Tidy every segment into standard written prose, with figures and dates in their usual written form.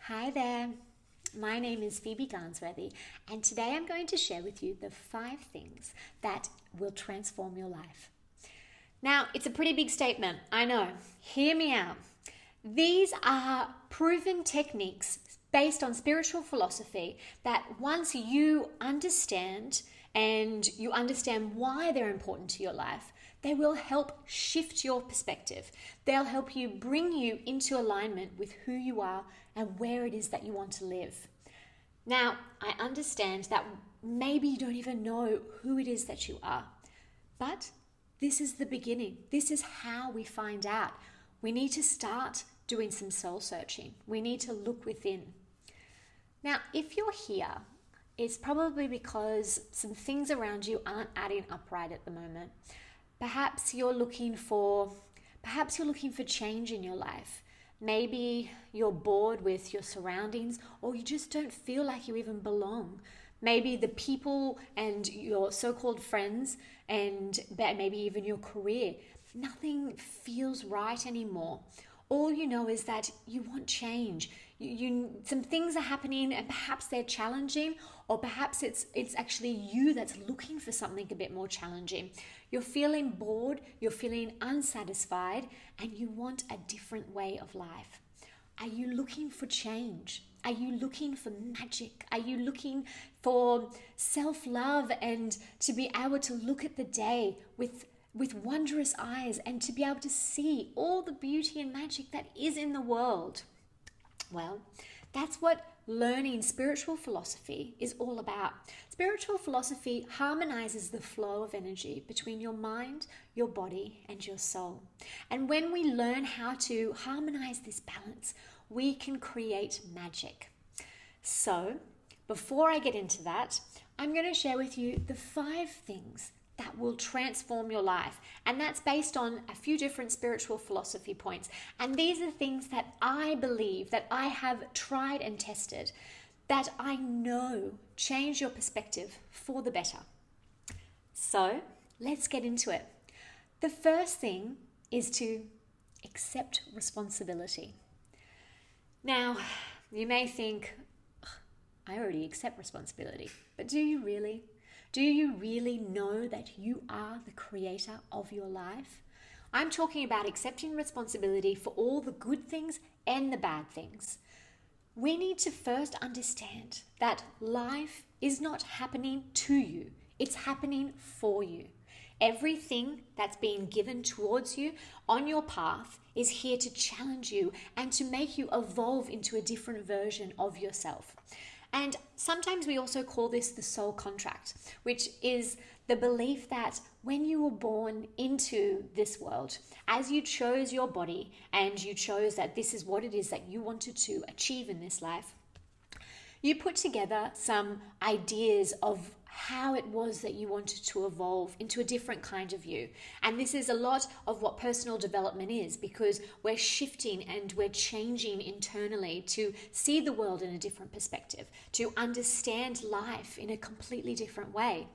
Hi there, my name is Phoebe Garnsworthy, and today I'm going to share with you the 5 things that will transform your life. Now, it's a pretty big statement, I know. Hear me out. These are proven techniques based on spiritual philosophy that once you understand and you understand why they're important to your life, they will help shift your perspective. They'll help you bring you into alignment with who you are and where it is that you want to live. Now, I understand that maybe you don't even know who it is that you are, but this is the beginning. This is how we find out. We need to start doing some soul searching. We need to look within. Now, if you're here, it's probably because some things around you aren't adding up right at the moment. Perhaps you're looking for change in your life. Maybe you're bored with your surroundings, or you just don't feel like you even belong. Maybe the people and your so-called friends and maybe even your career, nothing feels right anymore. All you know is that you want change. Some things are happening and perhaps they're challenging, or perhaps it's actually you that's looking for something a bit more challenging. You're feeling bored, you're feeling unsatisfied, and you want a different way of life. Are you looking for change? Are you looking for magic? Are you looking for self-love and to be able to look at the day with wondrous eyes and to be able to see all the beauty and magic that is in the world? Well, that's what learning spiritual philosophy is all about. Spiritual philosophy harmonizes the flow of energy between your mind, your body, and your soul. And when we learn how to harmonize this balance, we can create magic. So, before I get into that, I'm going to share with you the 5 things that will transform your life. And that's based on a few different spiritual philosophy points. And these are things that I believe, that I have tried and tested, that I know change your perspective for the better. So let's get into it. The first thing is to accept responsibility. Now, you may think, I already accept responsibility, but do you really? Do you really know that you are the creator of your life? I'm talking about accepting responsibility for all the good things and the bad things. We need to first understand that life is not happening to you. It's happening for you. Everything that's being given towards you on your path is here to challenge you and to make you evolve into a different version of yourself. And sometimes we also call this the soul contract, which is the belief that when you were born into this world, as you chose your body and you chose that this is what it is that you wanted to achieve in this life, you put together some ideas of how it was that you wanted to evolve into a different kind of you. And this is a lot of what personal development is, because we're shifting and we're changing internally to see the world in a different perspective, to understand life in a completely different way.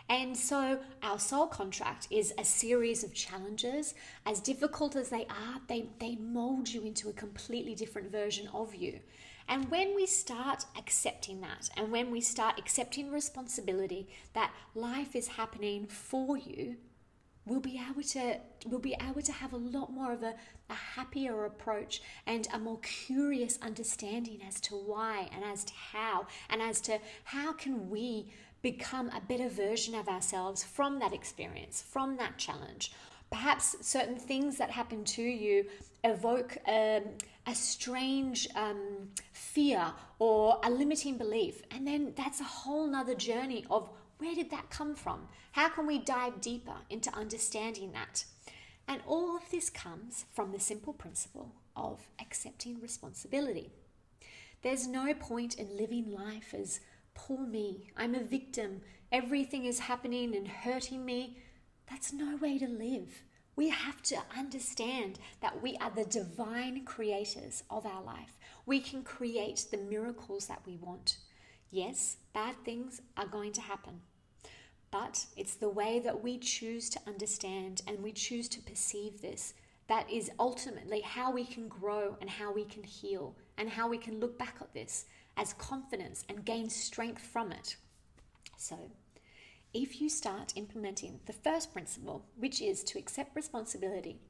And so our soul contract is a series of challenges. As difficult as they are, they mold you into a completely different version of you. And when we start accepting that, and when we start accepting responsibility that life is happening for you, we'll be able to have a lot more of a happier approach and a more curious understanding as to why and as to how can we become a better version of ourselves from that experience, from that challenge. Perhaps certain things that happen to you evoke a strange fear or a limiting belief. And then that's a whole nother journey of where did that come from? How can we dive deeper into understanding that? And all of this comes from the simple principle of accepting responsibility. There's no point in living life as poor me, I'm a victim, everything is happening and hurting me. That's no way to live. We have to understand that we are the divine creators of our life. We can create the miracles that we want. Yes, bad things are going to happen, but it's the way that we choose to understand and we choose to perceive this that is ultimately how we can grow and how we can heal and how we can look back at this as confidence and gain strength from it. So, if you start implementing the first principle, which is to accept responsibility,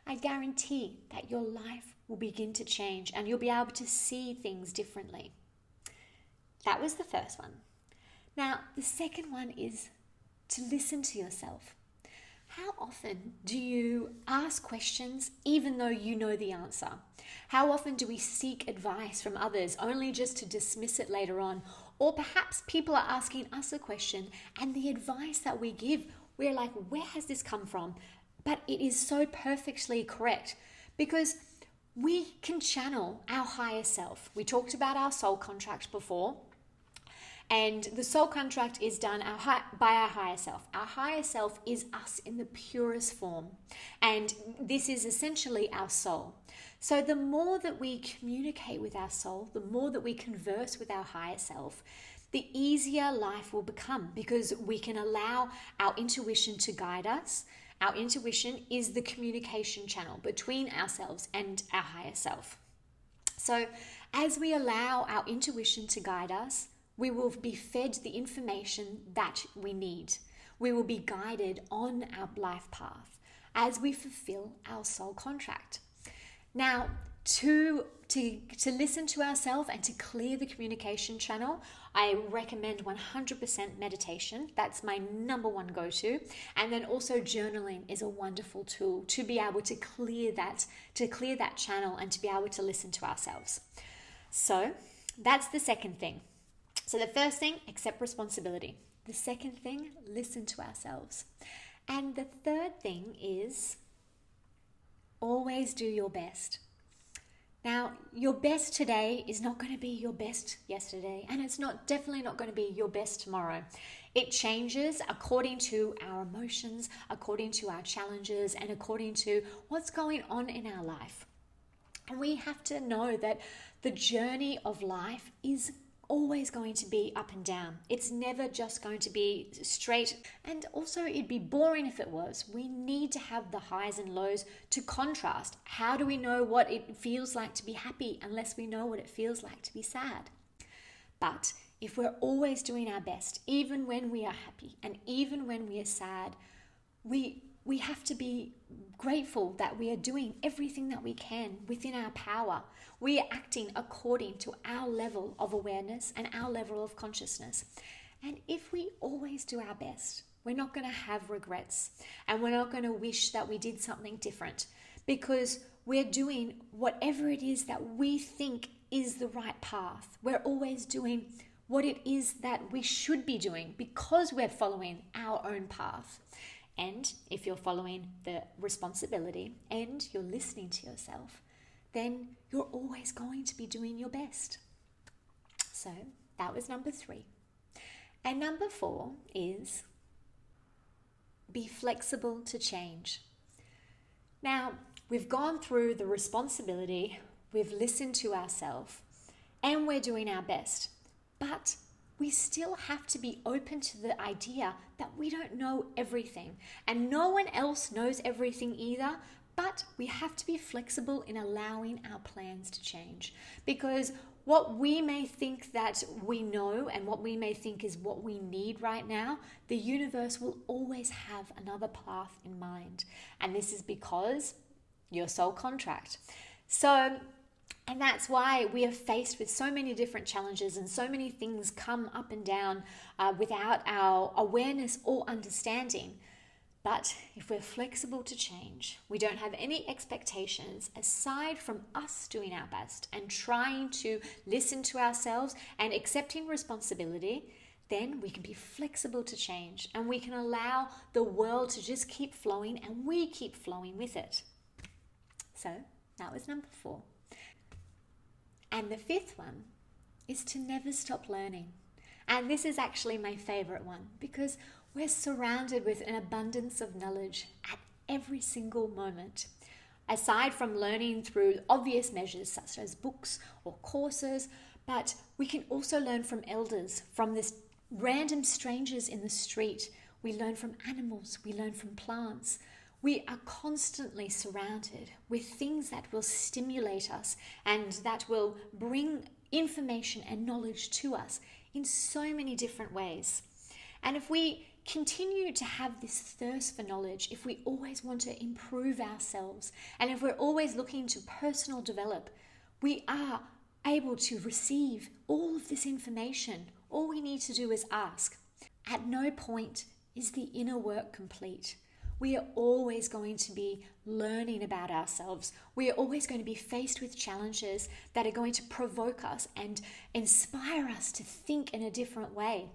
I guarantee that your life will begin to change and you'll be able to see things differently. That was the first one. Now, the second one is to listen to yourself. How often do you ask questions even though you know the answer? How often do we seek advice from others only just to dismiss it later on? Or perhaps people are asking us a question and the advice that we give, we're like, where has this come from? But it is so perfectly correct because we can channel our higher self. We talked about our soul contract before. And the soul contract is done by our higher self. Our higher self is us in the purest form. And this is essentially our soul. So the more that we communicate with our soul, the more that we converse with our higher self, the easier life will become because we can allow our intuition to guide us. Our intuition is the communication channel between ourselves and our higher self. So as we allow our intuition to guide us, we will be fed the information that we need. We will be guided on our life path as we fulfill our soul contract. Now, to listen to ourselves and to clear the communication channel, I recommend 100% meditation. That's my number one go-to. And then also journaling is a wonderful tool to be able to clear that channel and to be able to listen to ourselves. So that's the second thing. So the first thing, accept responsibility. The second thing, listen to ourselves. And the third thing is always do your best. Now, your best today is not going to be your best yesterday, and it's definitely not going to be your best tomorrow. It changes according to our emotions, according to our challenges, and according to what's going on in our life. And we have to know that the journey of life is always going to be up and down. It's never just going to be straight. And also it'd be boring if it was. We need to have the highs and lows to contrast. How do we know what it feels like to be happy unless we know what it feels like to be sad? But if we're always doing our best, even when we are happy and even when we are sad, we have to be grateful that we are doing everything that we can within our power. We are acting according to our level of awareness and our level of consciousness. And if we always do our best, we're not going to have regrets and we're not going to wish that we did something different because we're doing whatever it is that we think is the right path. We're always doing what it is that we should be doing because we're following our own path. And if you're following the responsibility and you're listening to yourself, then you're always going to be doing your best. So that was number 3. And number 4 is be flexible to change. Now, we've gone through the responsibility, we've listened to ourselves, and we're doing our best. But we still have to be open to the idea that we don't know everything. And no one else knows everything either, but we have to be flexible in allowing our plans to change. Because what we may think that we know and what we may think is what we need right now, the universe will always have another path in mind. And this is because your soul contract. And that's why we are faced with so many different challenges and so many things come up and down without our awareness or understanding. But if we're flexible to change, we don't have any expectations aside from us doing our best and trying to listen to ourselves and accepting responsibility, then we can be flexible to change and we can allow the world to just keep flowing and we keep flowing with it. So that was number 4. And the 5th one is to never stop learning. And this is actually my favorite one because we're surrounded with an abundance of knowledge at every single moment. Aside from learning through obvious measures such as books or courses, but we can also learn from elders, from this random strangers in the street. We learn from animals, we learn from plants. We are constantly surrounded with things that will stimulate us and that will bring information and knowledge to us in so many different ways. And if we continue to have this thirst for knowledge, if we always want to improve ourselves, and if we're always looking to personal develop, we are able to receive all of this information. All we need to do is ask. At no point is the inner work complete. We are always going to be learning about ourselves. We are always going to be faced with challenges that are going to provoke us and inspire us to think in a different way.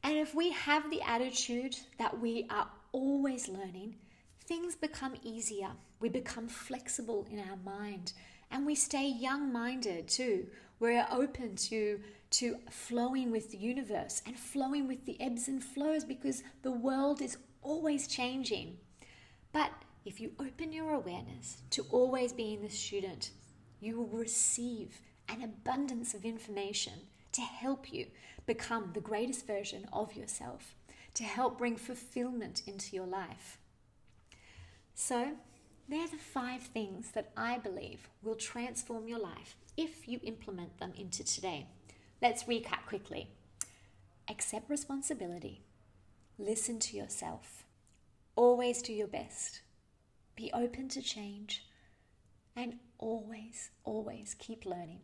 And if we have the attitude that we are always learning, things become easier. We become flexible in our mind, and we stay young-minded too. We're open to flowing with the universe and flowing with the ebbs and flows, because the world is always changing. But if you open your awareness to always being the student, you will receive an abundance of information to help you become the greatest version of yourself, to help bring fulfillment into your life. So, they're the 5 things that I believe will transform your life if you implement them into today. Let's recap quickly. Accept responsibility. Listen to yourself. Always do your best. Be open to change. And always, always keep learning.